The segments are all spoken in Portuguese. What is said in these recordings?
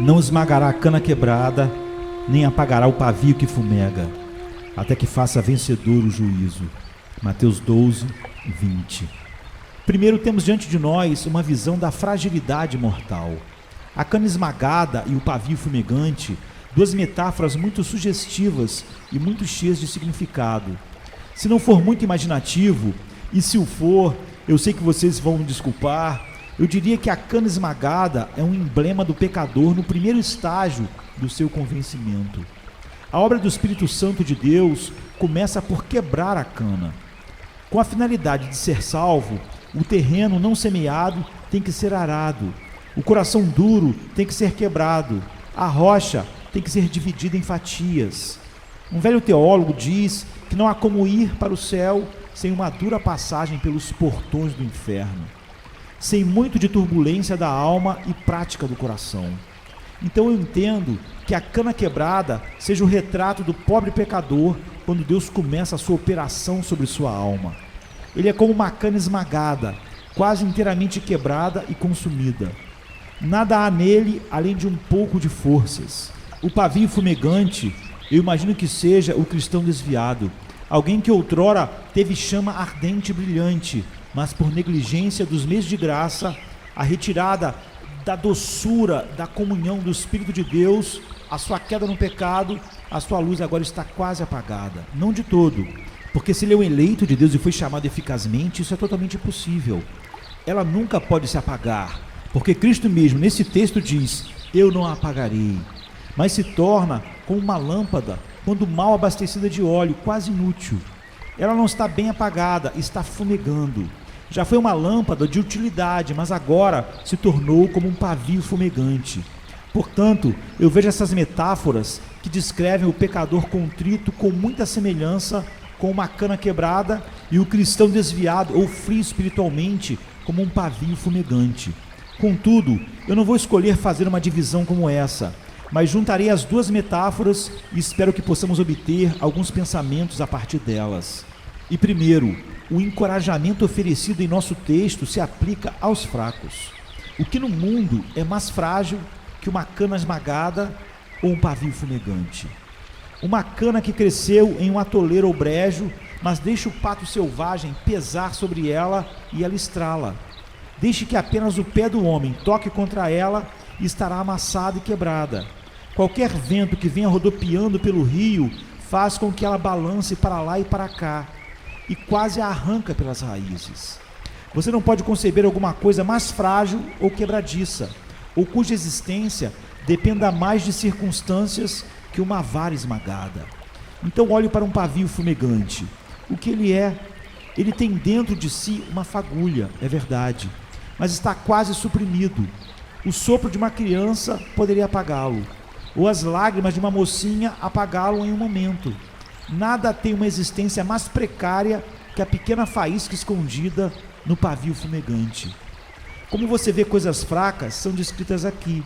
não esmagará a cana quebrada, nem apagará o pavio que fumega, até que faça vencedor o juízo. Mateus 12, 20. Primeiro temos diante de nós uma visão da fragilidade mortal. A cana esmagada e o pavio fumegante, duas metáforas muito sugestivas e muito cheias de significado. Se não for muito imaginativo, e se o for, eu sei que vocês vão me desculpar, eu diria que a cana esmagada é um emblema do pecador no primeiro estágio do seu convencimento. A obra do Espírito Santo de Deus começa por quebrar a cana. Com a finalidade de ser salvo, o terreno não semeado tem que ser arado, o coração duro tem que ser quebrado, a rocha tem que ser dividida em fatias. Um velho teólogo diz que não há como ir para o céu sem uma dura passagem pelos portões do inferno, sem muito de turbulência da alma e prática do coração. Então eu entendo que a cana quebrada seja o retrato do pobre pecador quando Deus começa a sua operação sobre sua alma. Ele é como uma cana esmagada, quase inteiramente quebrada e consumida. Nada há nele além de um pouco de forças. O pavio fumegante, eu imagino que seja o cristão desviado, alguém que outrora teve chama ardente e brilhante, mas por negligência dos meios de graça, a retirada da doçura, da comunhão do Espírito de Deus, a sua queda no pecado, a sua luz agora está quase apagada. Não de todo, porque se ele é um eleito de Deus e foi chamado eficazmente, isso é totalmente impossível. Ela nunca pode se apagar, porque Cristo mesmo nesse texto diz, eu não a apagarei, mas se torna como uma lâmpada quando mal abastecida de óleo, quase inútil. Ela não está bem apagada, está fumegando. Já foi uma lâmpada de utilidade, mas agora se tornou como um pavio fumegante. Portanto, eu vejo essas metáforas que descrevem o pecador contrito com muita semelhança com uma cana quebrada e o cristão desviado ou frio espiritualmente como um pavio fumegante. Contudo, eu não vou escolher fazer uma divisão como essa, mas juntarei as duas metáforas e espero que possamos obter alguns pensamentos a partir delas. E primeiro, o encorajamento oferecido em nosso texto se aplica aos fracos. O que no mundo é mais frágil que uma cana esmagada ou um pavio fumegante? Uma cana que cresceu em um atoleiro ou brejo, mas deixa o pato selvagem pesar sobre ela e ela estrala. Deixe que apenas o pé do homem toque contra ela e estará amassada e quebrada. Qualquer vento que venha rodopiando pelo rio faz com que ela balance para lá e para cá e quase a arranca pelas raízes. Você não pode conceber alguma coisa mais frágil ou quebradiça, ou cuja existência dependa mais de circunstâncias que uma vara esmagada. Então olhe para um pavio fumegante. O que ele é? Ele tem dentro de si uma fagulha, é verdade, mas está quase suprimido. O sopro de uma criança poderia apagá-lo, ou as lágrimas de uma mocinha apagá-lo em um momento. Nada tem uma existência mais precária que a pequena faísca escondida no pavio fumegante. Como você vê, coisas fracas são descritas aqui.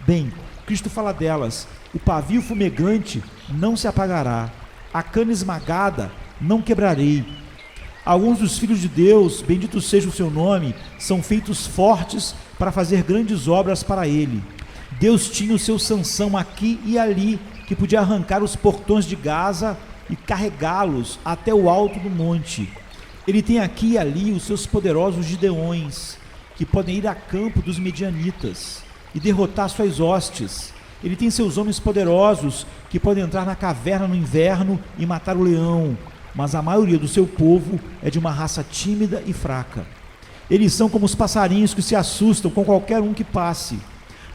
Bem, Cristo fala delas. O pavio fumegante não se apagará, a cana esmagada não quebrarei. Alguns dos filhos de Deus, bendito seja o seu nome, são feitos fortes para fazer grandes obras para ele. Deus tinha o seu Sansão aqui e ali, que podia arrancar os portões de Gaza e carregá-los até o alto do monte. Ele tem aqui e ali os seus poderosos gideões, que podem ir a campo dos medianitas e derrotar suas hostes. Ele tem seus homens poderosos, que podem entrar na caverna no inverno e matar o leão, mas a maioria do seu povo é de uma raça tímida e fraca. Eles são como os passarinhos que se assustam com qualquer um que passe,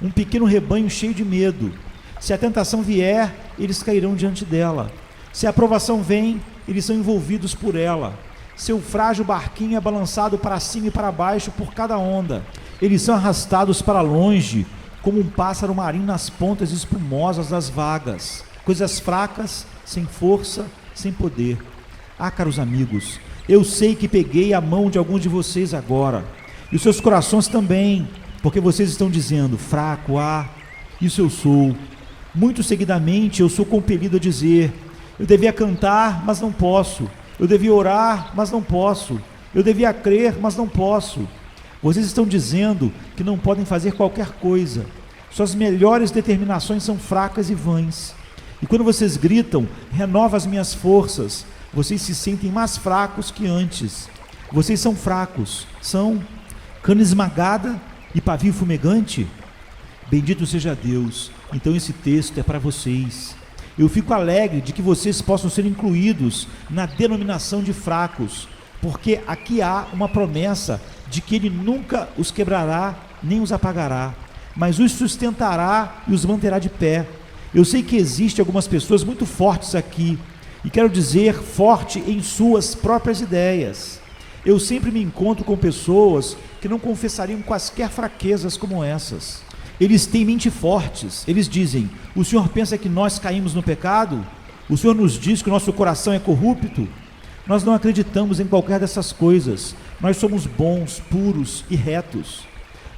um pequeno rebanho cheio de medo. Se a tentação vier, eles cairão diante dela. Se a provação vem, eles são envolvidos por ela. Seu frágil barquinho é balançado para cima e para baixo por cada onda. Eles são arrastados para longe, como um pássaro marinho nas pontas espumosas das vagas. Coisas fracas, sem força, sem poder. Ah, caros amigos, eu sei que peguei a mão de alguns de vocês agora, e os seus corações também, porque vocês estão dizendo, fraco, isso eu sou. Muito seguidamente eu sou compelido a dizer, eu devia cantar, mas não posso. Eu devia orar, mas não posso. Eu devia crer, mas não posso. Vocês estão dizendo que não podem fazer qualquer coisa. Suas melhores determinações são fracas e vãs. E quando vocês gritam, renova as minhas forças, vocês se sentem mais fracos que antes. Vocês são fracos, são cana esmagada e pavio fumegante. Bendito seja Deus. Então esse texto é para vocês. Eu fico alegre de que vocês possam ser incluídos na denominação de fracos, porque aqui há uma promessa de que Ele nunca os quebrará, nem os apagará, mas os sustentará e os manterá de pé. Eu sei que existem algumas pessoas muito fortes aqui, e quero dizer, forte em suas próprias ideias. Eu sempre me encontro com pessoas que não confessariam quaisquer fraquezas como essas. Eles têm mente fortes, eles dizem: o Senhor pensa que nós caímos no pecado? O Senhor nos diz que o nosso coração é corrupto? Nós não acreditamos em qualquer dessas coisas. Nós somos bons, puros e retos.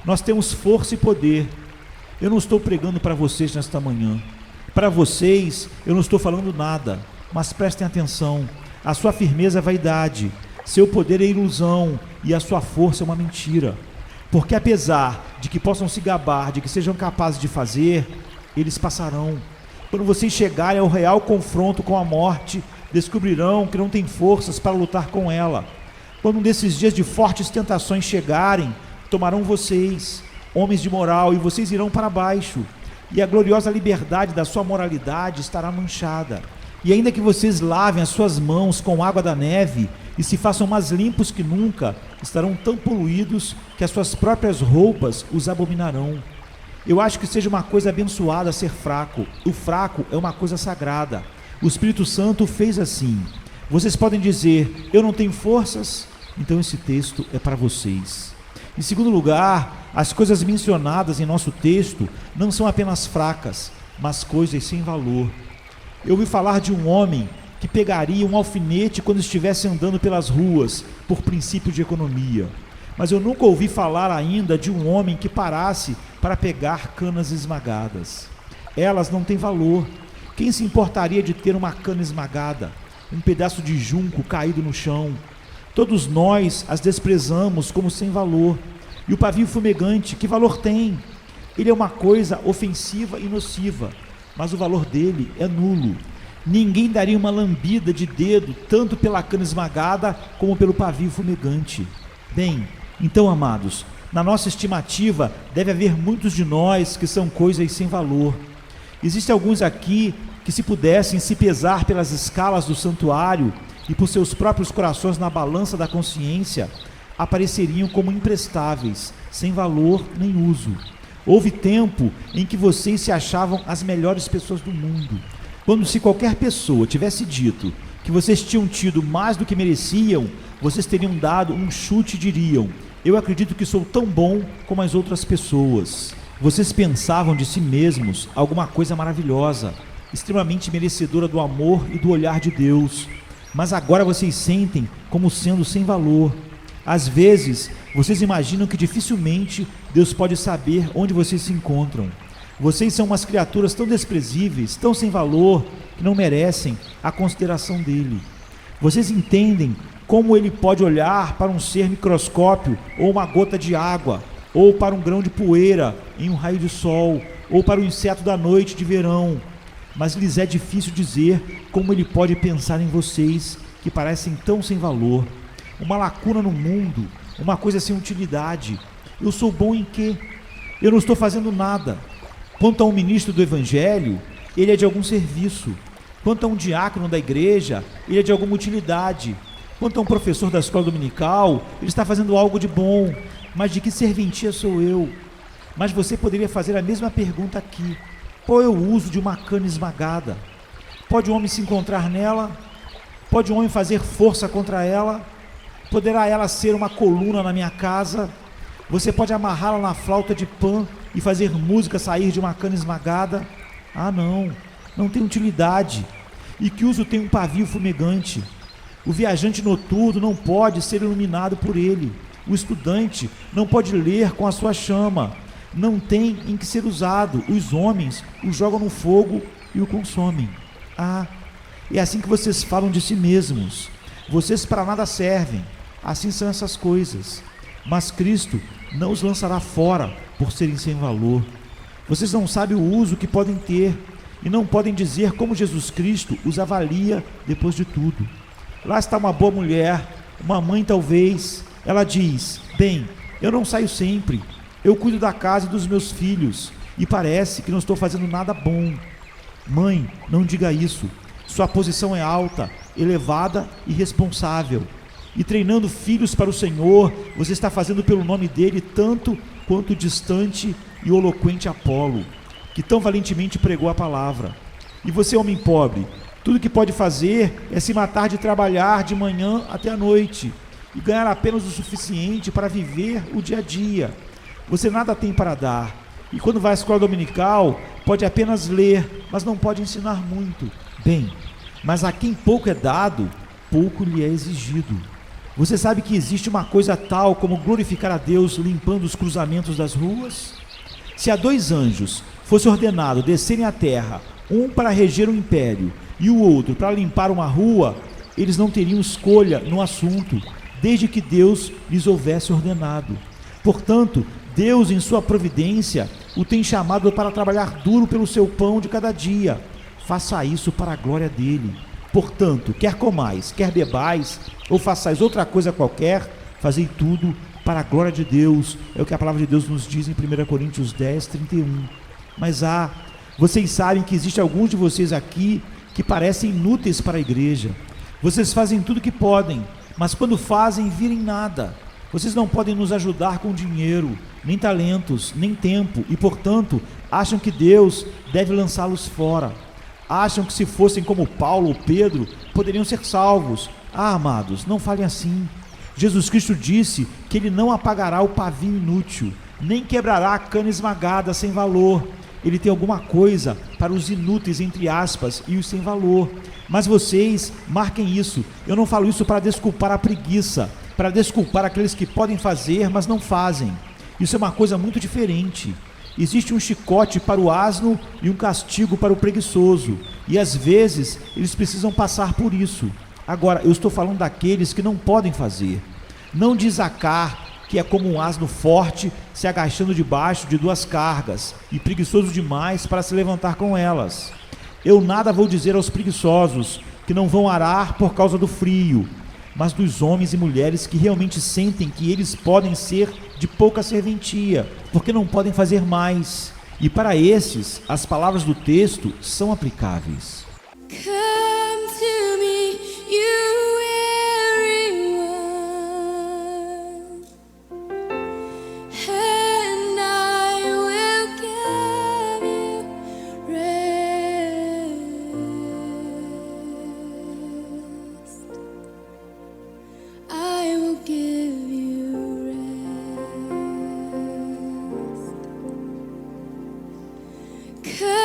Nós temos força e poder. Eu não estou pregando para vocês nesta manhã. Para vocês, eu não estou falando nada, mas prestem atenção. A sua firmeza é vaidade, seu poder é ilusão e a sua força é uma mentira. Porque apesar de que possam se gabar de que sejam capazes de fazer, eles passarão. Quando vocês chegarem ao real confronto com a morte, descobrirão que não têm forças para lutar com ela. Quando um desses dias de fortes tentações chegarem, tomarão vocês, homens de moral, e vocês irão para baixo, e a gloriosa liberdade da sua moralidade estará manchada. E ainda que vocês lavem as suas mãos com água da neve e se façam mais limpos que nunca, estarão tão poluídos que as suas próprias roupas os abominarão. Eu acho que seja uma coisa abençoada ser fraco. O fraco é uma coisa sagrada. O Espírito Santo fez assim. Vocês podem dizer: eu não tenho forças? Então esse texto é para vocês. Em segundo lugar, as coisas mencionadas em nosso texto não são apenas fracas, mas coisas sem valor. Eu ouvi falar de um homem que pegaria um alfinete quando estivesse andando pelas ruas, por princípio de economia. Mas eu nunca ouvi falar ainda de um homem que parasse para pegar canas esmagadas. Elas não têm valor. Quem se importaria de ter uma cana esmagada, um pedaço de junco caído no chão? Todos nós as desprezamos como sem valor. E o pavio fumegante, que valor tem? Ele é uma coisa ofensiva e nociva, mas o valor dele é nulo. Ninguém daria uma lambida de dedo tanto pela cana esmagada como pelo pavio fumegante. Bem, então, amados, na nossa estimativa deve haver muitos de nós que são coisas sem valor. Existem alguns aqui que, se pudessem se pesar pelas escalas do santuário e por seus próprios corações na balança da consciência, apareceriam como imprestáveis, sem valor nem uso. Houve tempo em que vocês se achavam as melhores pessoas do mundo. Quando, se qualquer pessoa tivesse dito que vocês tinham tido mais do que mereciam, vocês teriam dado um chute e diriam: eu acredito que sou tão bom como as outras pessoas. Vocês pensavam de si mesmos alguma coisa maravilhosa, extremamente merecedora do amor e do olhar de Deus, mas agora vocês sentem como sendo sem valor. Às vezes, vocês imaginam que dificilmente Deus pode saber onde vocês se encontram. Vocês são umas criaturas tão desprezíveis, tão sem valor, que não merecem a consideração dele. Vocês entendem como ele pode olhar para um ser microscópio ou uma gota de água, ou para um grão de poeira em um raio de sol, ou para o inseto da noite de verão. Mas lhes é difícil dizer como ele pode pensar em vocês, que parecem tão sem valor. Uma lacuna no mundo, uma coisa sem utilidade. Eu sou bom em quê? Eu não estou fazendo nada. Quanto a um ministro do Evangelho, ele é de algum serviço. Quanto a um diácono da igreja, ele é de alguma utilidade. Quanto a um professor da escola dominical, ele está fazendo algo de bom. Mas de que serventia sou eu? Mas você poderia fazer a mesma pergunta aqui: qual é o uso de uma cana esmagada? Pode o homem se encontrar nela? Pode o homem fazer força contra ela? Poderá ela ser uma coluna na minha casa? Você pode amarrá-la na flauta de Pan e fazer música sair de uma cana esmagada? Ah, não tem utilidade. E que uso tem um pavio fumegante? O viajante noturno não pode ser iluminado por ele. O estudante não pode ler com a sua chama. Não tem em que ser usado. Os homens o jogam no fogo e o consomem. Ah, é assim que vocês falam de si mesmos. Vocês para nada servem. Assim são essas coisas. Mas Cristo não os lançará fora por serem sem valor. Vocês não sabem o uso que podem ter e não podem dizer como Jesus Cristo os avalia depois de tudo. Lá está uma boa mulher, uma mãe talvez. Ela diz: bem, eu não saio sempre, eu cuido da casa e dos meus filhos e parece que não estou fazendo nada bom. Mãe, não diga isso. Sua posição é alta, elevada e responsável. E treinando filhos para o Senhor, você está fazendo pelo nome dele tanto quanto o distante e eloquente Apolo, que tão valentemente pregou a palavra. E você, homem pobre, tudo que pode fazer é se matar de trabalhar de manhã até a noite e ganhar apenas o suficiente para viver o dia a dia. Você nada tem para dar, e quando vai à escola dominical, pode apenas ler, mas não pode ensinar muito. Bem, mas a quem pouco é dado, pouco lhe é exigido. Você sabe que existe uma coisa tal como glorificar a Deus limpando os cruzamentos das ruas? Se a 2 anjos fosse ordenado descerem à terra, um para reger o império e o outro para limpar uma rua, eles não teriam escolha no assunto, desde que Deus lhes houvesse ordenado. Portanto, Deus, em sua providência, o tem chamado para trabalhar duro pelo seu pão de cada dia. Faça isso para a glória dele. Portanto, quer comais, quer bebais, ou façais outra coisa qualquer, fazei tudo para a glória de Deus. É o que a palavra de Deus nos diz em 1 Coríntios 10, 31. Mas vocês sabem que existe alguns de vocês aqui que parecem inúteis para a igreja. Vocês fazem tudo o que podem, mas quando fazem, virem nada. Vocês não podem nos ajudar com dinheiro, nem talentos, nem tempo, e portanto, acham que Deus deve lançá-los fora. Acham que se fossem como Paulo ou Pedro, poderiam ser salvos. Amados, não falem assim. Jesus Cristo disse que ele não apagará o pavio inútil, nem quebrará a cana esmagada sem valor. Ele tem alguma coisa para os inúteis, entre aspas, e os sem valor. Mas vocês, marquem isso. Eu não falo isso para desculpar a preguiça, para desculpar aqueles que podem fazer, mas não fazem. Isso é uma coisa muito diferente. Existe um chicote para o asno e um castigo para o preguiçoso, e às vezes eles precisam passar por isso. Agora, eu estou falando daqueles que não podem fazer. Não de Zacar, que é como um asno forte se agachando debaixo de 2 cargas, e preguiçoso demais para se levantar com elas. Eu nada vou dizer aos preguiçosos, que não vão arar por causa do frio, mas dos homens e mulheres que realmente sentem que eles podem ser de pouca serventia, porque não podem fazer mais. E para esses, as palavras do texto são aplicáveis. Come to me, you weary one, and I will give you rest. I will give you rest.